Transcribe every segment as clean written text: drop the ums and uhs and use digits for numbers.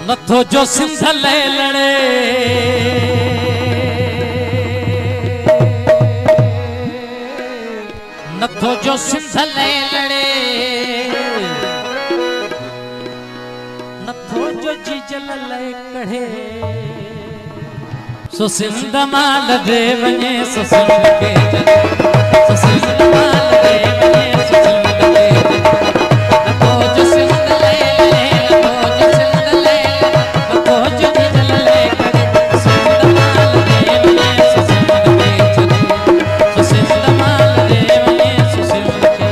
नथो जो सिंध ले लड़े नथो जो सिंध ले लड़े नथो जो जीजल ले कढ़े सो सिंध माल दे वने सो सिंध के सो सिंध माल दे वने सो सिंध के नथो जो सिंध ले लड़े नथो जो सिंध ले नथो जो जीजल ले कढ़े सिंध माल दे वने सो सिंध के सो सिंध माल दे वने सो सिंध के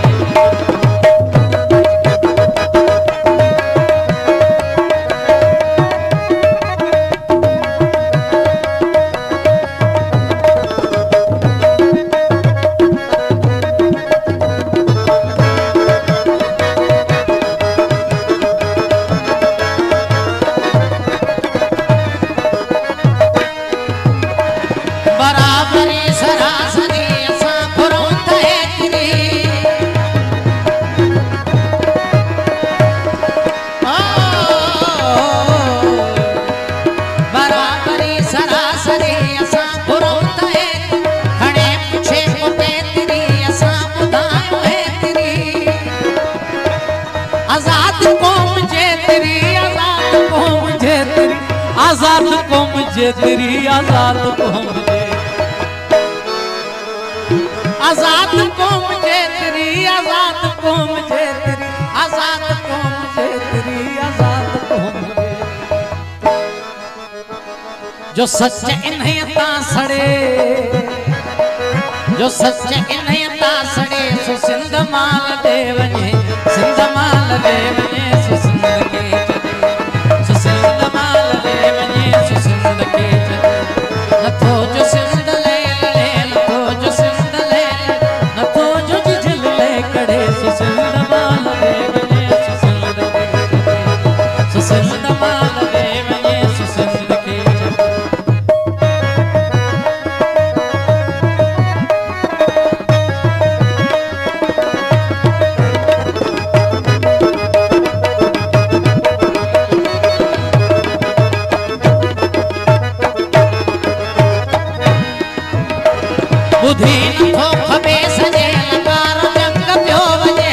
आजाद कौम जे तेरी आजाद कौम जे आजाद कौम जे तेरी आजाद कौम जे तेरी आजाद कौम जे तेरी आजाद कौम जे जो सच इन्हें ता सड़े जो सच इन्हें ता सड़े सो सिंध माल दे वने सिंध माल दे वने सो सिंध के सो सिंध माल दे वने सो सिंध के नथो जो सिंध ले लड़े नथो जो सिंध ले नथो जो जीजल ले कढ़े सो सिंध माल दे वने सो सिंध के सो सिंध माल दे वने सो सिंध के बुद्धि नथो खबे सजे लकारो जंग पियो वजे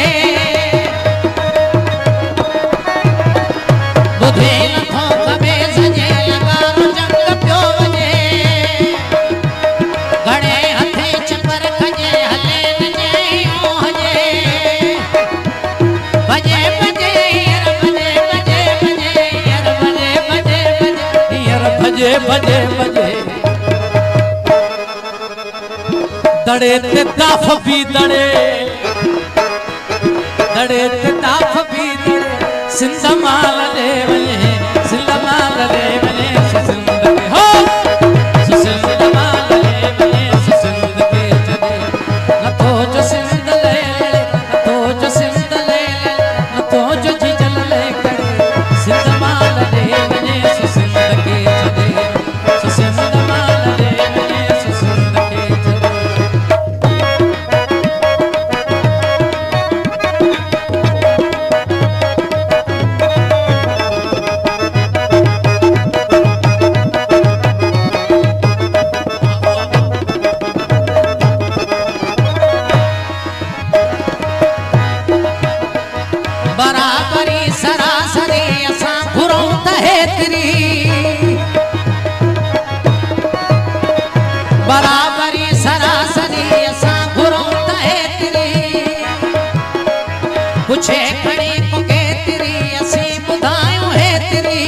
बुद्धि नथो खबे सजे लकारो जंग पियो वजे घणे हथे चपर खजे हले नजे मोहजे भजे भजे यार भजे भजे भजे यार भजे भजे भजे यार भजे भजे भजे दड़े ते दाफ भी दड़े दड़े ते दाफ भी दड़े सिंध माल दे वने सिंध माल दे वने सो सिंध के हो सो सिंध माल दे वने सो सिंध के चले नथो जो सिंध ले लड़े नथो जो सिंध ले नथो जो जीजल ले कढ़े सिंध माल दे वने सो सिंध के चले सो सिंध माल दे वने सो सिंध के चले बराबरी सरासरी असां घुरूं त हेतिरी बराबरी सरासरी असां घुरूं त हेतिरी पुछे खणी को केतिरी असीं ॿुधायूं हेतिरी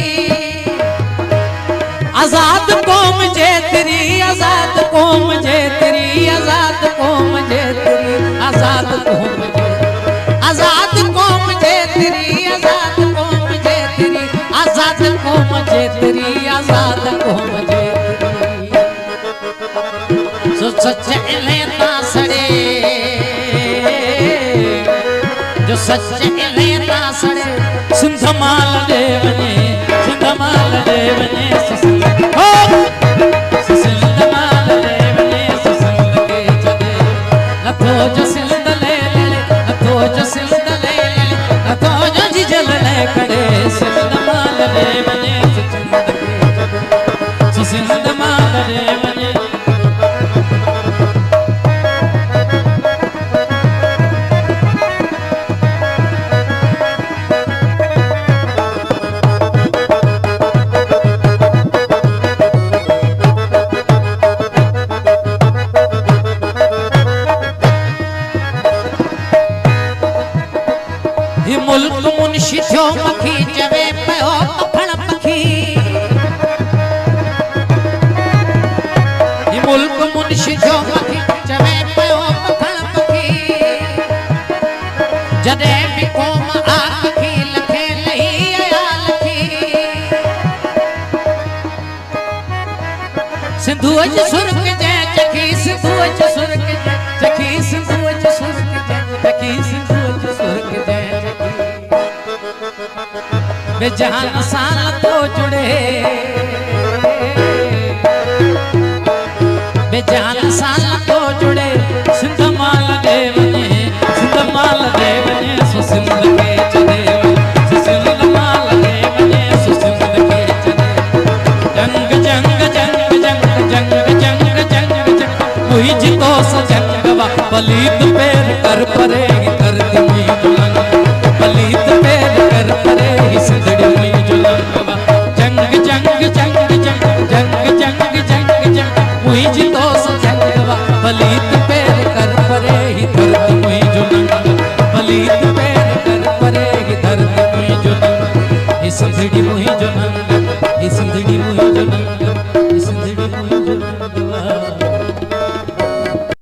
आज़ाद कौम जे तेरी आज़ाद कौम जे तेरी आज़ाद कौम जे तेरी आज़ाद कौम जे आजाद कौम जे तेरी आजाद कौम जे तेरी आजाद कौम जे तेरी आजाद कौम जे तेरी सो सच इन्हें ता सड़े जो सच इन्हें ता सड़े सिंध माल दे वने सिंध माल दे वने सो सिंध हो सो सिंध माल दे वने सो सिंध के चले नथो जो सिंध ले लड़े नथो जो सिंध ले लड़े नथो जो जीजल ले कढ़े सिंध माल दे वने सिंधु अज सुर्ख जय चखी सिंधु अज सुर्ख जय चखी सिंधु अज सुर्ख जय चखी सिंधु अज सुर्ख जय चखी बेजान साल तो जुड़